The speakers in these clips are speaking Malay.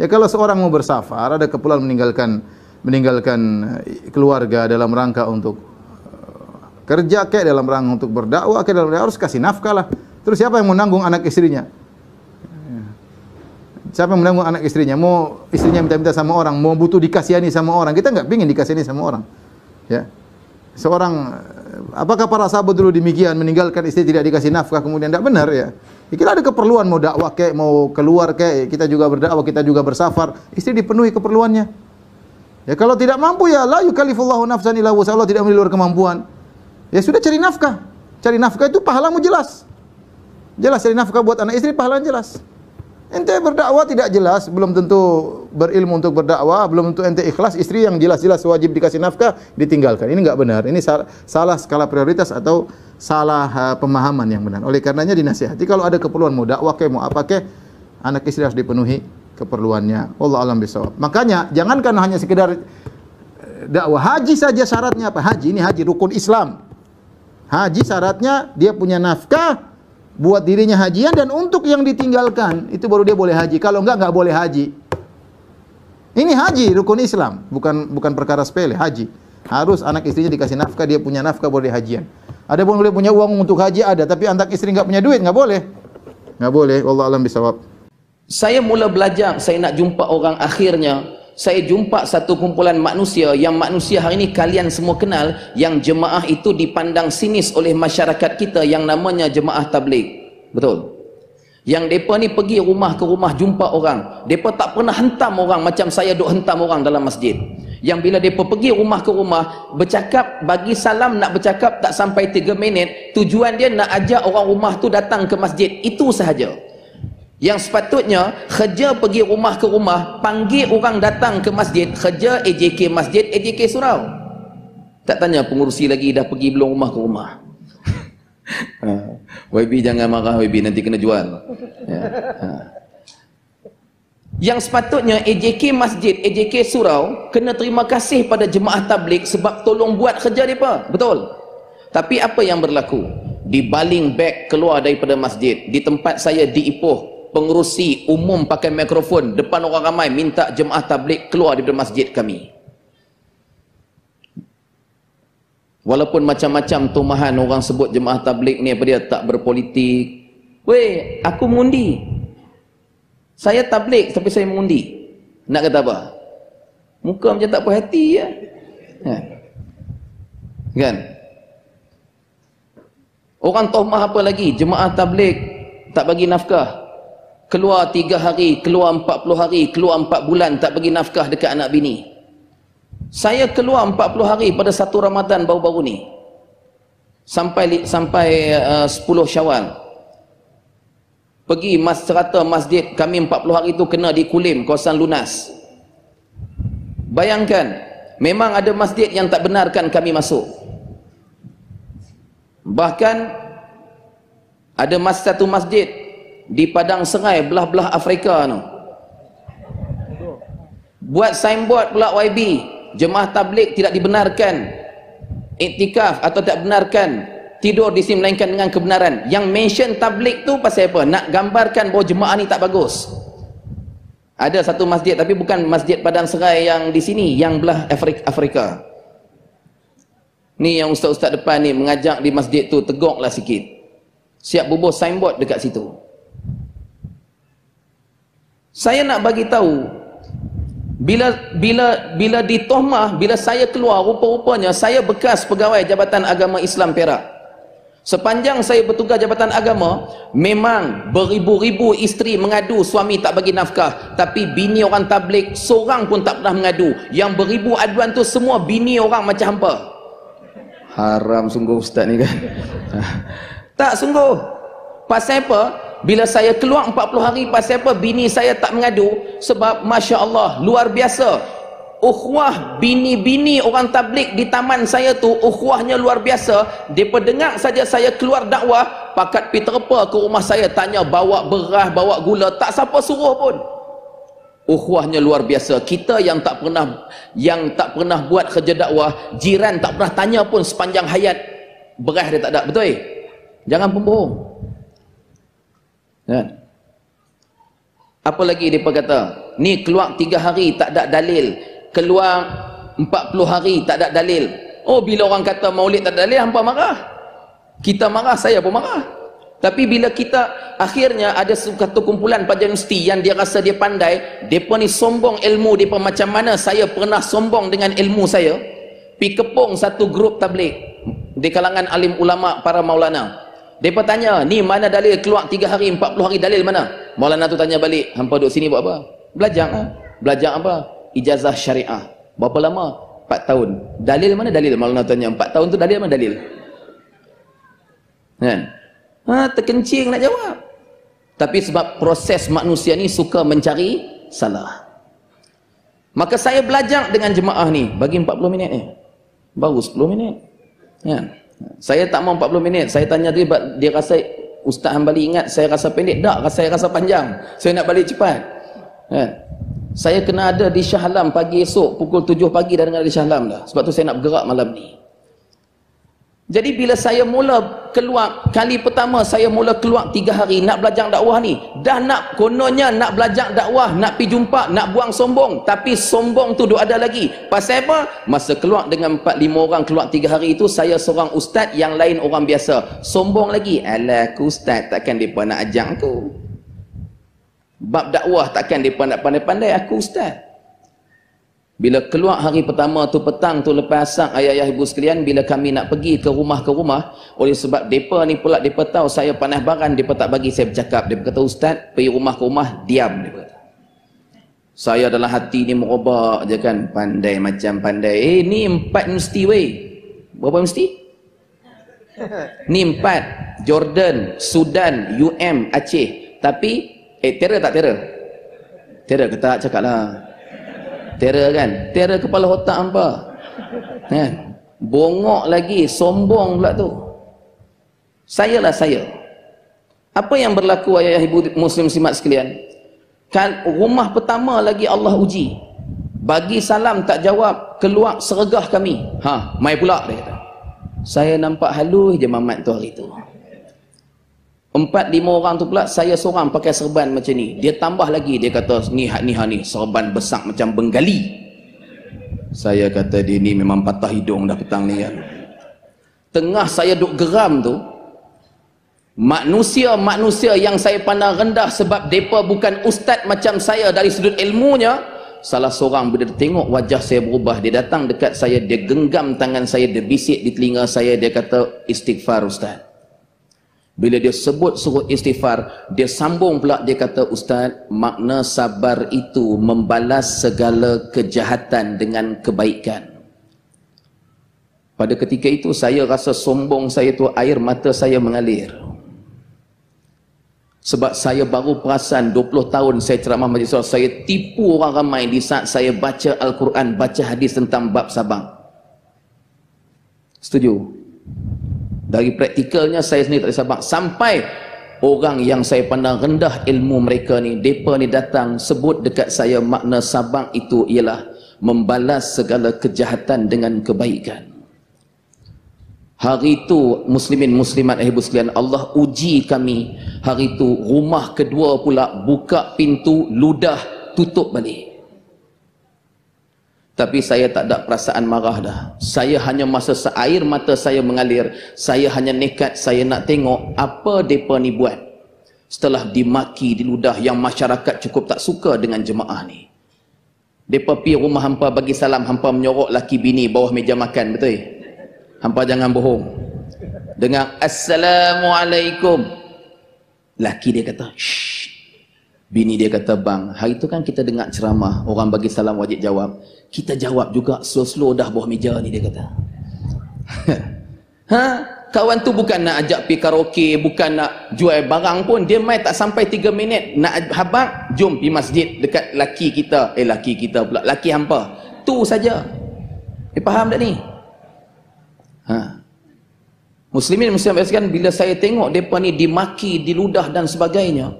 Ya kalau seorang mau bersafar, ada keperluan meninggalkan keluarga dalam rangka untuk kerja kek, dalam rangka untuk berdakwah kek, harus kasih nafkah lah. Terus siapa yang menanggung anak istrinya? Siapa yang menanggung anak istrinya? Mau istrinya minta-minta sama orang, mau butuh dikasihani sama orang. Kita enggak pingin dikasihani sama orang. Ya. Seorang, apakah para sahabat dulu demikian, meninggalkan istri tidak dikasih nafkah, kemudian tidak benar ya? Kita ada keperluan, mau dakwah kek, mau keluar kek, kita juga berdakwah, kita juga bersafar, istri dipenuhi keperluannya. Ya kalau tidak mampu ya la yukallifullahu nafsan illa wus'aha, Allah tidak memberi luar kemampuan. Ya sudah cari nafkah. Cari nafkah itu pahalamu jelas. Jelas cari nafkah buat anak istri pahalanya jelas. Ente berdakwah tidak jelas, belum tentu berilmu untuk berdakwah, belum tentu ente ikhlas, istri yang jelas-jelas wajib dikasih nafkah ditinggalkan. Ini enggak benar. Ini salah skala prioritas atau salah pemahaman yang benar. Oleh karenanya dinasihati kalau ada keperluan mau dakwah ke mau apa ke, anak istri harus dipenuhi keperluannya. Wallahu a'lam bishawab. Makanya jangankan hanya sekedar dakwah, haji saja syaratnya apa? Haji ini haji rukun Islam. Haji syaratnya dia punya nafkah buat dirinya hajian dan untuk yang ditinggalkan itu baru dia boleh haji. Kalau enggak boleh haji. Ini haji rukun Islam, bukan perkara sepele. Haji harus anak istrinya dikasih nafkah, dia punya nafkah boleh hajian. Ada pun boleh punya uang untuk haji ada, tapi anak istri enggak punya duit enggak boleh. Enggak boleh. Wallahu a'lam bishawab. Saya mula belajar, saya nak jumpa orang, akhirnya saya jumpa satu kumpulan manusia yang manusia hari ini kalian semua kenal, yang jemaah itu dipandang sinis oleh masyarakat kita yang namanya jemaah tabligh. Betul? Yang mereka ni pergi rumah ke rumah jumpa orang, mereka tak pernah hentam orang macam saya duk hentam orang dalam masjid. Yang bila mereka pergi rumah ke rumah bercakap, bagi salam nak bercakap tak sampai 3 minit, tujuan dia nak ajak orang rumah tu datang ke masjid, itu sahaja. Yang sepatutnya kerja pergi rumah ke rumah, panggil orang datang ke masjid, kerja AJK masjid, AJK surau. Tak tanya pengurusi lagi dah pergi belum rumah ke rumah. YB jangan marah YB, nanti kena jual. Ya. Yang sepatutnya AJK masjid, AJK surau kena terima kasih pada jemaah tabligh sebab tolong buat kerja mereka. Betul? Tapi apa yang berlaku? Dibaling beg keluar daripada masjid. Di tempat saya di Ipoh, pengerusi umum pakai mikrofon depan orang ramai minta jemaah tabligh keluar daripada masjid kami. Walaupun macam-macam tumahan orang sebut jemaah tabligh ni apa dia, tak berpolitik. Weh, aku mengundi. Saya tabligh tapi saya mengundi. Nak kata apa? Muka macam tak puas hati ya. Kan? Orang tomah apa lagi? Jemaah tabligh tak bagi nafkah. Keluar 3 hari, keluar 40 hari, keluar 4 bulan tak bagi nafkah dekat anak bini. Saya keluar 40 hari pada 1 Ramadan baru-baru ni. Sampai 10 Syawal. Pergi serata masjid kami 40 hari tu kena di Kulim, kawasan Lunas. Bayangkan, memang ada masjid yang tak benarkan kami masuk. Bahkan ada satu masjid di Padang Serai belah-belah Afrika tu, buat signboard pula YB, jemaah tabligh tidak dibenarkan iktikaf atau tak benarkan tidur di sini melainkan dengan kebenaran. Yang mention tabligh tu pasal apa? Nak gambarkan bahawa jemaah ni tak bagus. Ada satu masjid, tapi bukan masjid Padang Serai yang di sini, yang belah Afrika. Ni yang ustaz-ustaz depan ni mengajak di masjid tu, tegoklah sikit. Siap bubuh signboard dekat situ. Saya nak bagi tahu, bila ditohmah, bila saya keluar, rupa-rupanya saya bekas pegawai Jabatan Agama Islam Perak. Sepanjang saya bertugas Jabatan Agama, memang beribu-ribu isteri mengadu suami tak bagi nafkah, tapi bini orang tabligh seorang pun tak pernah mengadu. Yang beribu aduan tu semua bini orang macam hampa. Haram sungguh ustaz ni kan. Tak sungguh. Pasal apa? Bila saya keluar 40 hari, pasal apa bini saya tak mengadu? Sebab Masya Allah, luar biasa. Ukhuwah bini-bini orang tabligh di taman saya tu, ukhuwahnya luar biasa. Mereka dengar saja saya keluar dakwah, pakat pi terpa ke rumah saya, tanya bawa beras, bawa gula, tak siapa suruh pun. Ukhuwahnya luar biasa. Kita yang tak pernah buat kerja dakwah, jiran tak pernah tanya pun sepanjang hayat, beras dia tak ada. Betul? Jangan pembohong. Apa lagi dia kata? ni keluar 3 hari tak ada dalil, keluar 40 hari tak ada dalil. Oh, bila orang kata maulid tak ada dalil, hampa marah. Kita marah, saya pun marah. Tapi bila kita akhirnya ada satu kumpulan pelajar universiti yang dia rasa dia pandai, depa ni sombong ilmu depa macam mana saya pernah sombong dengan ilmu saya, pi kepung satu grup tabligh di kalangan alim ulama para maulana. Depa tanya, ni mana dalil keluar 3 hari 40 hari, dalil mana? Maulana tu tanya balik, hampa duduk sini buat apa? Belajar ah. Belajar apa? Ijazah syariah. Berapa lama? 4 tahun. Dalil mana dalil? Maulana tanya, 4 tahun tu dalil mana dalil? Kan? Terkencing nak jawab. Tapi sebab proses manusia ni suka mencari salah. Maka saya belajar dengan jemaah ni bagi 40 minit ni. Baru 10 minit. Kan? Saya tak mau 40 minit. Saya tanya dia rasa Ustaz Hambali ingat saya rasa pendek. Tak, saya rasa panjang. Saya nak balik cepat. Kan? Saya kena ada di Shah Alam pagi esok pukul 7 pagi dah dengar di Shah Alam dah. Sebab tu saya nak bergerak malam ni. Jadi bila saya mula keluar, kali pertama saya mula keluar 3 hari nak belajar dakwah ni, dah nak kononnya nak belajar dakwah, nak pi jumpa, nak buang sombong, tapi sombong tu duk ada lagi. Pasal apa? Masa keluar dengan 4-5 orang keluar 3 hari itu, saya seorang ustaz, yang lain orang biasa. Sombong lagi. Alah, aku ustaz, takkan depa nak ajar aku. Bab dakwah takkan depa nak pandai-pandai, aku ustaz. Bila keluar hari pertama tu petang tu lepas asar, ayah-ayah ibu sekalian, bila kami nak pergi ke rumah, oleh sebab depa ni pula depa tahu saya panas baran, depa tak bagi saya bercakap. Depa kata, ustaz, pergi rumah ke rumah, diam, depa kata. Saya dalam hati ni merobak je kan, pandai macam pandai. Ni 4 universiti weh. Berapa universiti? Ni 4, Jordan, Sudan, UM, Aceh. Tapi terror tak terror? Terror ke tak, cakap lah. Terror kan? Terror kepala otak hampa. Kan? Bongok lagi, sombong pula tu. Sayalah saya. Apa yang berlaku ayah ibu muslim-muslimat sekalian? Kan rumah pertama lagi Allah uji. Bagi salam tak jawab, keluar seregah kami. Mai pula dia kata. Saya nampak halus je mamat tu hari tu. 4-5 orang tu pula, saya seorang pakai serban macam ni. Dia tambah lagi, dia kata ni serban besar macam Bengali. Saya kata dia ni memang patah hidung dah petang ni kan. Tengah saya duk geram tu, manusia yang saya pandang rendah sebab mereka bukan ustaz macam saya dari sudut ilmunya, salah seorang bila dia tengok wajah saya berubah, dia datang dekat saya, dia genggam tangan saya, dia bisik di telinga saya, dia kata, istighfar ustaz. Bila dia sebut suruh istighfar, dia sambung pula, dia kata, ustaz, makna sabar itu membalas segala kejahatan dengan kebaikan. Pada ketika itu saya rasa sombong saya tu, air mata saya mengalir. Sebab saya baru perasan 20 tahun saya ceramah majlis surah, saya tipu orang ramai di saat saya baca Al-Quran, baca hadis tentang bab sabar. Setuju? Dari praktikalnya saya sendiri tak ada sabar. Sampai orang yang saya pandang rendah ilmu mereka ni, mereka ni datang sebut dekat saya, makna sabar itu ialah membalas segala kejahatan dengan kebaikan. Hari itu muslimin muslimat ibu sekalian, Allah uji kami. Hari itu rumah kedua pula buka pintu, ludah, tutup balik. Tapi saya tak ada perasaan marah dah. Saya hanya masa air mata saya mengalir, saya hanya nekat, saya nak tengok apa mereka ni buat. Setelah dimaki, diludah, yang masyarakat cukup tak suka dengan jemaah ni. Mereka pergi rumah hampa bagi salam, hampa menyorok laki bini bawah meja makan, betul? Hampa jangan bohong. Dengar Assalamualaikum. Laki dia kata, shh. Bini dia kata, bang, hari tu kan kita dengar ceramah, orang bagi salam wajib jawab. Kita jawab juga slow-slow dah bawah meja ni, dia kata. Kawan tu bukan nak ajak pergi karaoke, bukan nak jual barang pun. Dia main tak sampai 3 minit. Nak habaq, jom pergi masjid dekat laki kita. Laki kita pula, laki hampa. Tu saja. Faham tak ni? Muslimin muslimat sekalian, bila saya tengok mereka ni dimaki, diludah dan sebagainya,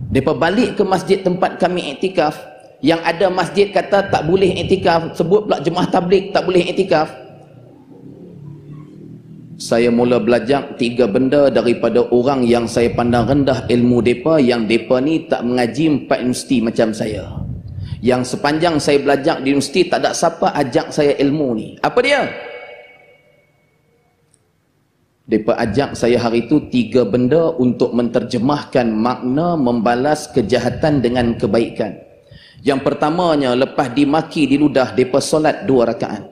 mereka balik ke masjid tempat kami iktikaf. Yang ada masjid kata tak boleh iktikaf, sebut pula jemaah tabligh tak boleh iktikaf. Saya mula belajar 3 benda daripada orang yang saya pandang rendah ilmu mereka, yang mereka ni tak mengaji 4 universiti macam saya. Yang sepanjang saya belajar di universiti tak ada siapa ajak saya ilmu ni. Apa dia? Mereka ajak saya hari itu 3 benda untuk menterjemahkan makna membalas kejahatan dengan kebaikan. Yang pertamanya, lepas dimaki di ludah, mereka solat 2 rakaat.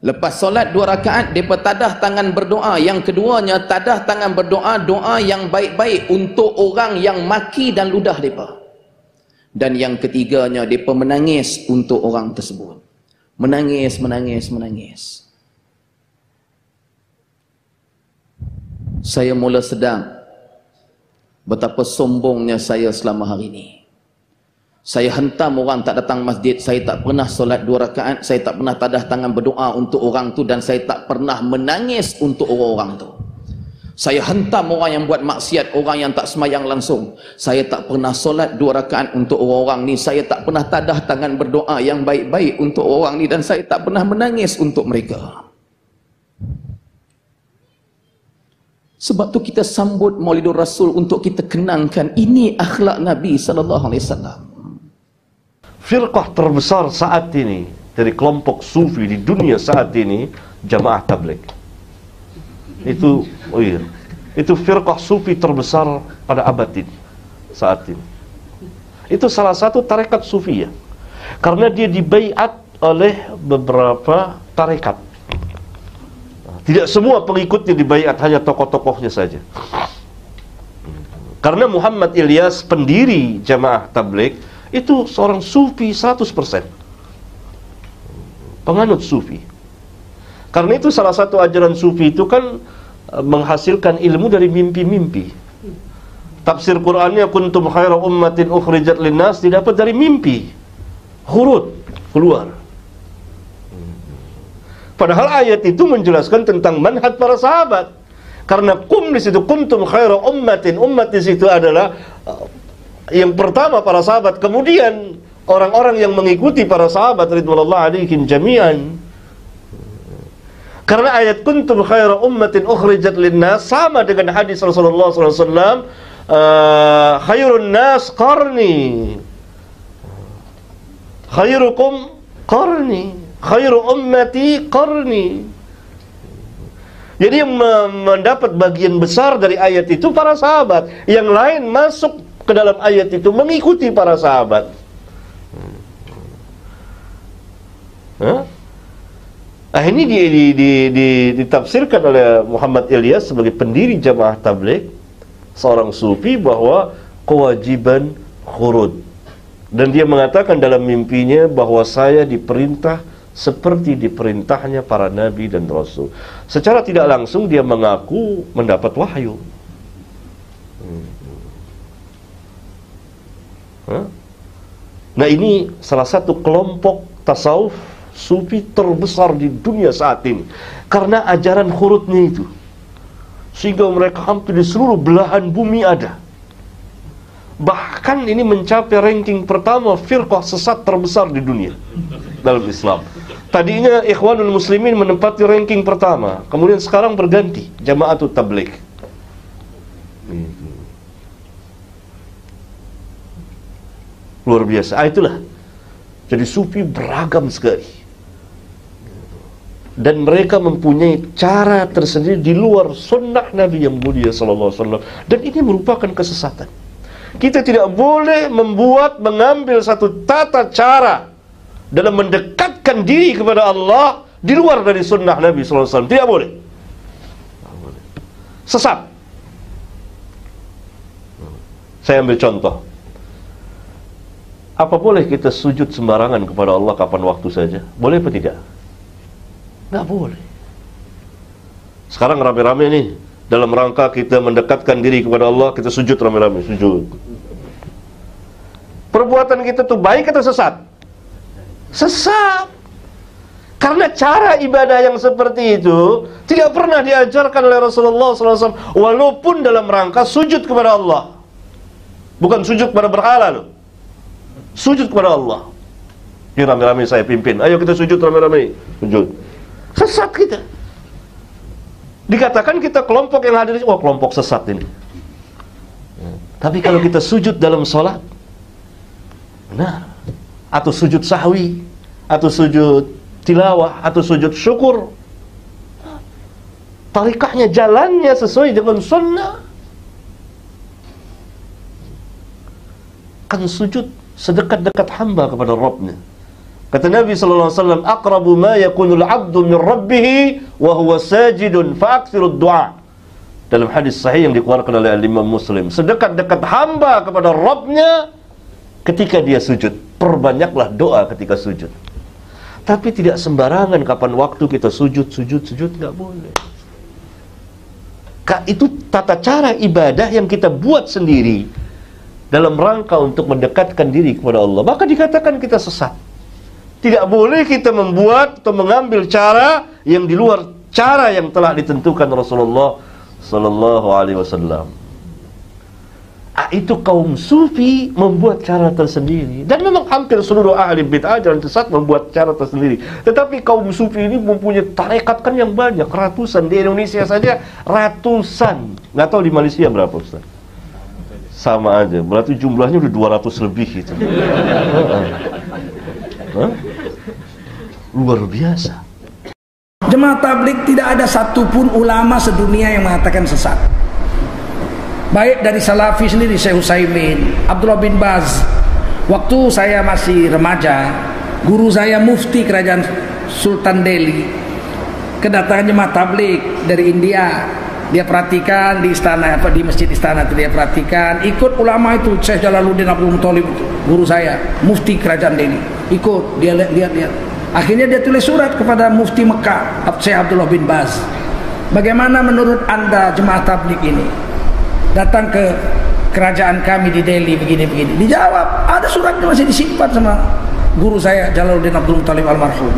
Lepas solat 2 rakaat, mereka tadah tangan berdoa. Yang keduanya, tadah tangan berdoa, doa yang baik-baik untuk orang yang maki dan ludah mereka. Dan yang ketiganya, mereka menangis untuk orang tersebut. Menangis, menangis, menangis. Saya mula sedang betapa sombongnya saya selama hari ini. Saya hentam orang tak datang masjid, saya tak pernah solat 2 rakaat, saya tak pernah tadah tangan berdoa untuk orang tu, dan saya tak pernah menangis untuk orang-orang tu. Saya hentam orang yang buat maksiat, orang yang tak semayang langsung. Saya tak pernah solat 2 rakaat untuk orang-orang ni, saya tak pernah tadah tangan berdoa yang baik-baik untuk orang ni, dan saya tak pernah menangis untuk mereka. Sebab tu kita sambut Maulidur Rasul untuk kita kenangkan ini akhlak Nabi sallallahu alaihi wasallam. Firqah terbesar saat ini dari kelompok sufi di dunia saat ini Jamaah Tabligh. Itu itu firqah sufi terbesar pada abad ini saat ini. Itu salah satu tarekat sufi ya. Karena dia dibaiat oleh beberapa tarekat. Tidak semua pengikutnya dibaiat, hanya tokoh-tokohnya saja. Karena Muhammad Ilyas, pendiri Jamaah Tabligh, itu seorang sufi 100%. Penganut sufi. Karena itu salah satu ajaran sufi itu kan menghasilkan ilmu dari mimpi-mimpi. Tafsir Qur'annya kuntum khaira ummatin ukhrijat linnas didapat dari mimpi. Hurut keluar. Padahal ayat itu menjelaskan tentang manhaj para sahabat. Karena di situ kuntum khaira ummatin, umat di situ adalah yang pertama para sahabat, kemudian orang-orang yang mengikuti para sahabat ridwanullah alaihim jami'an. Karena ayat kuntum khaira ummatin ukhrijat linnas sama dengan hadis Rasulullah SAW, khairun nas qarni, khairukum qarni, khairu ummati qarni. Jadi yang mendapat bagian besar dari ayat itu para sahabat. Yang lain masuk ke dalam ayat itu mengikuti para sahabat. Nah, ini ditafsirkan oleh Muhammad Ilyas sebagai pendiri Jamaah Tabligh, seorang sufi, bahwa kewajiban khurud. Dan dia mengatakan dalam mimpinya bahwa saya diperintah seperti diperintahnya para nabi dan rasul. Secara tidak langsung dia mengaku mendapat wahyu. Nah, ini salah satu kelompok tasawuf sufi terbesar di dunia saat ini karena ajaran khurutnya itu, sehingga mereka hampir di seluruh belahan bumi ada. Bahkan ini mencapai ranking pertama firqah sesat terbesar di dunia dalam Islam. Tadinya Ikhwanul Muslimin menempati ranking pertama, kemudian sekarang berganti Jamaatul Tabligh. Luar biasa. Itulah. Jadi sufi beragam sekali. Dan mereka mempunyai cara tersendiri di luar sunnah Nabi yang mulia sallallahu alaihi wasallam. Dan ini merupakan kesesatan. Kita tidak boleh mengambil satu tata cara dalam mendekatkan diri kepada Allah di luar dari sunnah Nabi sallallahu alaihi wasallam. Tidak boleh. Sesat. Saya ambil contoh. Apa boleh kita sujud sembarangan kepada Allah kapan waktu saja? Boleh apa tidak? Nggak boleh. Sekarang rame-rame nih, dalam rangka kita mendekatkan diri kepada Allah, kita sujud rame-rame, sujud. Perbuatan kita tuh baik atau sesat? Sesat. Karena cara ibadah yang seperti itu tidak pernah diajarkan oleh Rasulullah SAW, walaupun dalam rangka sujud kepada Allah. Bukan sujud kepada berhala loh. Sujud kepada Allah. Ini rame-rame saya pimpin, ayo kita sujud rame-rame, sujud. Sesat kita. Dikatakan kita kelompok yang hadir, wah kelompok sesat ini. Tapi kalau kita sujud dalam sholat, Benar. Atau sujud sahwi, atau sujud tilawah, atau sujud syukur. Tarikahnya, jalannya sesuai dengan sunnah. Kan sujud sedekat-dekat hamba kepada Rabbnya. Kata Nabi sallallahu alaihi wasallam, aqrabu ma yakunul 'abdu min rabbih wa huwa sajidun fa'aktsirud du'a. Dalam hadis sahih yang dikeluarkan oleh Imam Muslim, sedekat-dekat hamba kepada Rabbnya ketika dia sujud, perbanyaklah doa ketika sujud. Tapi tidak sembarangan kapan waktu kita sujud, nggak boleh. Itu tata cara ibadah yang kita buat sendiri dalam rangka untuk mendekatkan diri kepada Allah. Maka dikatakan kita sesat. Tidak boleh kita membuat atau mengambil cara yang di luar cara yang telah ditentukan Rasulullah sallallahu alaihi wasallam. Itu kaum sufi membuat cara tersendiri, dan memang hampir seluruh ahli bid'ah dan sesat membuat cara tersendiri. Tetapi kaum sufi ini mempunyai tarekat kan yang banyak, ratusan. Di Indonesia saja ratusan. Nggak tahu di Malaysia berapa, Ustaz? Sama aja, berarti jumlahnya udah 200 lebih itu. Luar biasa. Jemaah tabligh tidak ada satupun ulama sedunia yang mengatakan sesat. Baik dari Salafi sendiri, Syekh Utsaimin, Abdullah bin Baz. Waktu saya masih remaja, guru saya mufti kerajaan Sultan Delhi kedatangan jemaah tabligh dari India. Dia perhatikan di istana, di masjid istana itu dia perhatikan, ikut ulama itu, Syekh Jalaluddin Abdul Muthalib, guru saya, mufti kerajaan Delhi. Ikut, dia lihat. Akhirnya dia tulis surat kepada mufti Mekah, Syekh Abdullah bin Baz. Bagaimana menurut Anda jemaah tabligh ini datang ke kerajaan kami di Delhi begini-begini? Dijawab, ada suratnya masih disimpan sama guru saya Jalaluddin Abdul Muthalib almarhum.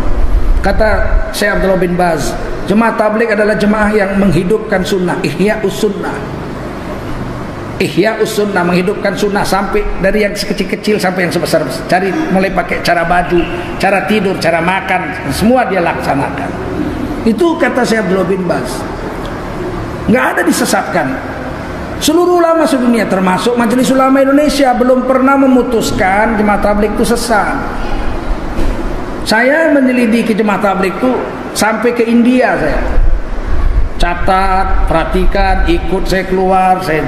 Kata Syekh Abdullah bin Baz, jemaah tabligh adalah jemaah yang menghidupkan sunnah, ihya'us sunnah. Ihya'us sunnah, menghidupkan sunnah, sampai dari yang sekecil-kecil sampai yang sebesar-besar. Cari mulai pakai cara baju, cara tidur, cara makan, semua dia laksanakan. Itu kata Syekh Abdullah bin Baz. Nggak ada disesatkan. Seluruh ulama sedunia termasuk Majelis Ulama Indonesia belum pernah memutuskan jemaah tabligh itu sesat. Saya menyelidiki jemaah tabligh itu sampai ke India saya. Catat, perhatikan, ikut saya keluar, saya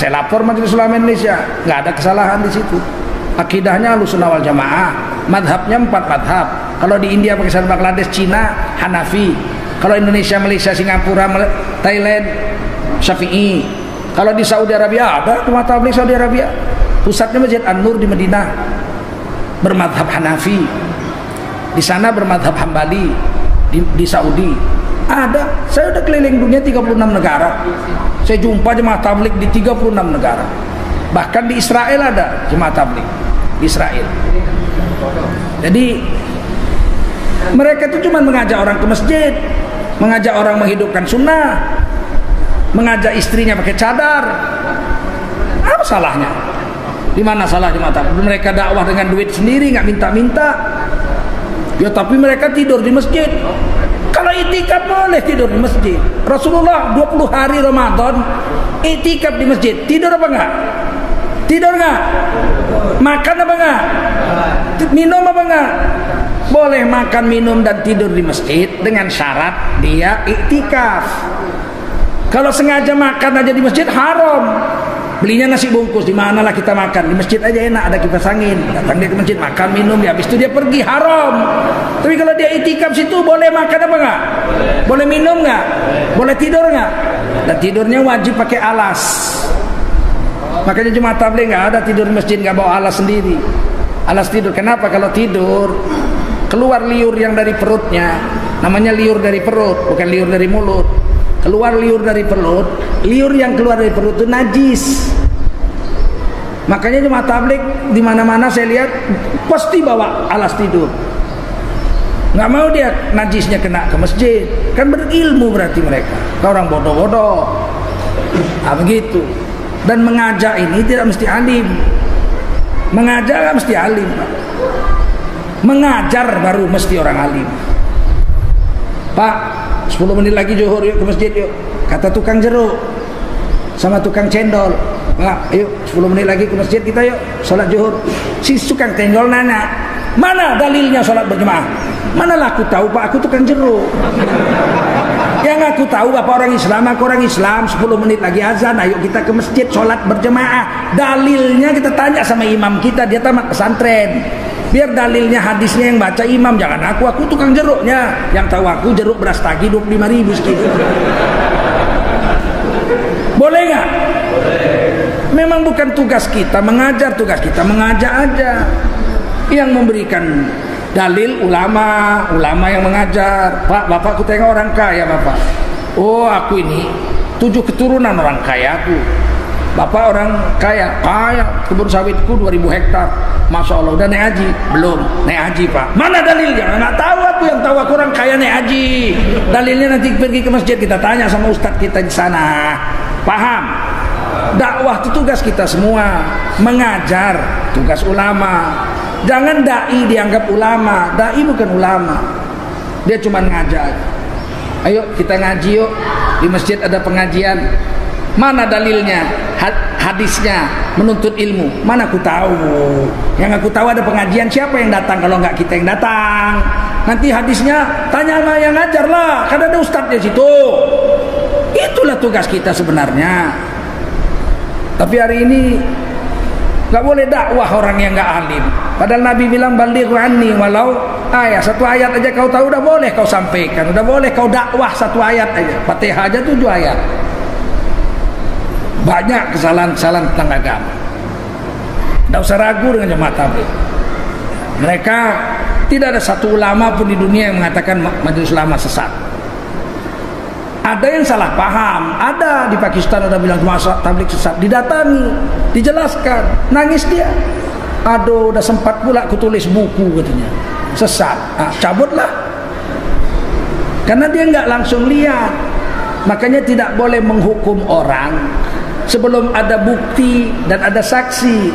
lapor Majelis Ulama Indonesia, nggak ada kesalahan di situ. Akidahnya Ahlussunnah wal Jamaah, madhabnya 4 madhab. Kalau di India, Pakistan, Bangladesh, Cina, Hanafi. Kalau Indonesia, Malaysia, Singapura, Thailand, Syafi'i. Kalau di Saudi Arabia ada jemaah tabligh Saudi Arabia. Pusatnya Masjid An-Nur di Madinah, bermadhab Hanafi. Di sana bermadhab Hambali di Saudi. Ada, saya udah keliling dunia 36 negara. Saya jumpa jemaah tabligh di 36 negara. Bahkan di Israel ada jemaah tabligh di Israel. Jadi mereka itu cuma mengajak orang ke masjid, mengajak orang menghidupkan sunnah, mengajak istrinya pakai cadar. Apa salahnya? Di mana salah jemaah tabligh? Mereka dakwah dengan duit sendiri, nggak minta-minta. Ya tapi mereka tidur di masjid. Kalau itikaf boleh tidur di masjid. Rasulullah 20 hari Ramadan itikaf di masjid. Tidur apa enggak? Tidur enggak? Makan apa enggak? Minum apa enggak? Boleh makan, minum dan tidur di masjid dengan syarat dia iktikaf. Kalau sengaja makan aja di masjid haram. Belinya nasi bungkus, di manalah kita makan? Di masjid aja enak, ada kipas angin. Datang dia ke masjid, makan, minum, ya habis itu dia pergi, haram. Tapi kalau dia itikaf situ boleh makan apa enggak? Boleh minum enggak? Boleh tidur enggak? Dan tidurnya wajib pakai alas. Makanya jemaah tabligh enggak ada tidur di masjid enggak bawa alas sendiri. Alas tidur. Kenapa? Kalau tidur keluar liur yang dari perutnya, namanya liur dari perut, bukan liur dari mulut. Keluar liur dari perut, liur yang keluar dari perut itu najis. Makanya jemaah tabligh di mana-mana saya lihat pasti bawa alas tidur. Nggak mau dia najisnya kena ke masjid. Kan berilmu berarti mereka. Orang bodoh-bodoh. Nah, begitu. Dan mengajak ini tidak mesti alim. Mengajak nggak mesti alim, Pak. Mengajar baru mesti orang alim. Pak, 10 menit lagi zuhur, yuk ke masjid yuk. Kata tukang jeruk sama tukang cendol, Pak, ayo 10 menit lagi ke masjid kita yuk, sholat zuhur. Si tukang tenggol nanya, mana dalilnya sholat berjemaah? Manalah aku tahu Pak, aku tukang jeruk. Yang aku tahu Bapak orang Islam, aku orang Islam, 10 menit lagi azan, ayo kita ke masjid sholat berjemaah. Dalilnya kita tanya sama imam kita, dia tamat pesantren. Biar dalilnya hadisnya yang baca imam, jangan aku tukang jeruknya. Yang tahu aku jeruk beras tagi 25.000 segitu. Boleh nggak? Memang bukan tugas kita mengajar, tugas kita mengajak aja. Yang memberikan dalil ulama yang mengajar. Pak, Bapak aku tengok orang kaya Bapak. Oh, aku ini 7 keturunan orang kaya aku. Bapak orang kaya, kebun sawitku 2000 hektar. Masya Allah, udah naik haji? Belum, naik haji Pak. Mana dalilnya? Nggak tahu aku, yang tahu aku orang kaya naik haji. Dalilnya nanti pergi ke masjid, kita tanya sama ustadz kita di sana. Paham? Dakwah itu tugas kita semua. Mengajar, tugas ulama. Jangan dai dianggap ulama. Dai bukan ulama, dia cuma ngajar. Ayo kita ngaji yuk, di masjid ada pengajian. Mana dalilnya? Hadisnya menuntut ilmu. Mana aku tahu? Yang aku tahu ada pengajian, siapa yang datang kalau nggak kita yang datang? Nanti hadisnya tanya sama yang ngajar lah, kan ada ustadz di situ. Itulah tugas kita sebenarnya. Tapi hari ini nggak boleh dakwah orang yang nggak alim. Padahal Nabi bilang balighu anni walau ayat, 1 ayat aja kau tahu udah boleh kau sampaikan, udah boleh kau dakwah 1 ayat aja. Fatihah aja 7 ayat. Banyak kesalahan-kesalahan tentang agama. Tidak usah ragu dengan jemaah tabligh. Mereka tidak ada satu ulama pun di dunia yang mengatakan majelis ulama sesat. Ada yang salah paham, ada di Pakistan ada bilang jemaah tabligh sesat, didatangi, dijelaskan, nangis dia. Aduh, udah sempat pula aku tulis buku katanya. Sesat. Cabutlah. Karena dia nggak langsung lihat. Makanya tidak boleh menghukum orang sebelum ada bukti dan ada saksi.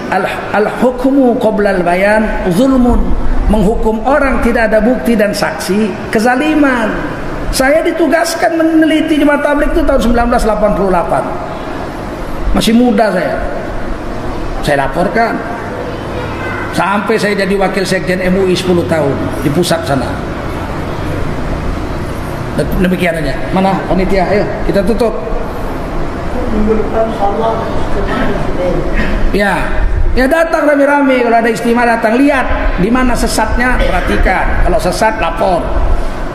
Al-hukmu qabla al-bayan zulmun. Menghukum orang tidak ada bukti dan saksi, kezaliman. Saya ditugaskan meneliti jemaah tabligh itu tahun 1988. Masih muda saya. Saya laporkan. Sampai saya jadi wakil sekjen MUI 10 tahun di pusat sana. Demikian aja. Mana panitia? Ayo kita tutup. Ya datang rame-rame. Kalau ada istimewa datang, lihat di mana sesatnya, perhatikan. Kalau sesat lapor.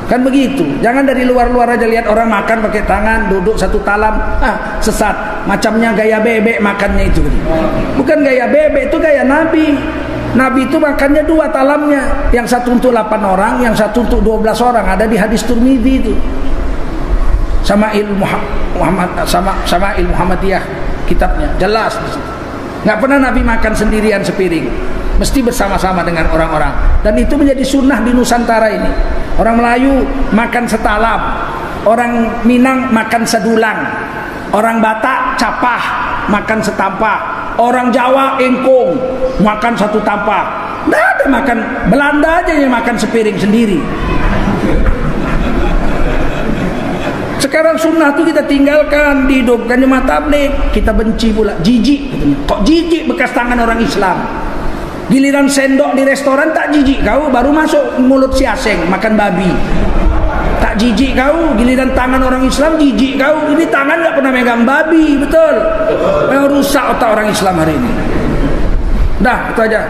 Kan begitu. Jangan dari luar-luar aja lihat orang makan pakai tangan, duduk satu talam, sesat. Macamnya gaya bebek makannya itu. Bukan gaya bebek, itu gaya Nabi. Nabi itu makannya 2 talamnya, yang satu untuk 8 orang, yang satu untuk 12 orang. Ada di hadis Tirmidzi itu. Sama'il Muhammadiyah kitabnya jelas di situ. Nggak pernah Nabi makan sendirian sepiring, mesti bersama-sama dengan orang-orang. Dan itu menjadi sunnah di Nusantara ini. Orang Melayu makan setalam, orang Minang makan sedulang, orang Batak capah makan setampah, orang Jawa engkong makan 1 tampah. Nggak ada makan. Belanda aja yang makan sepiring sendiri. Sekarang sunnah itu kita tinggalkan, dihidupkan jemaah tabligh. Kita benci pula, jijik katanya. Kok jijik bekas tangan orang Islam? Giliran sendok di restoran tak jijik kau, baru masuk mulut si aseng makan babi. Tak jijik kau, giliran tangan orang Islam jijik kau. Ini tangan nggak pernah megang babi, betul? Yang rusak otak orang Islam hari ini. Dah, itu aja.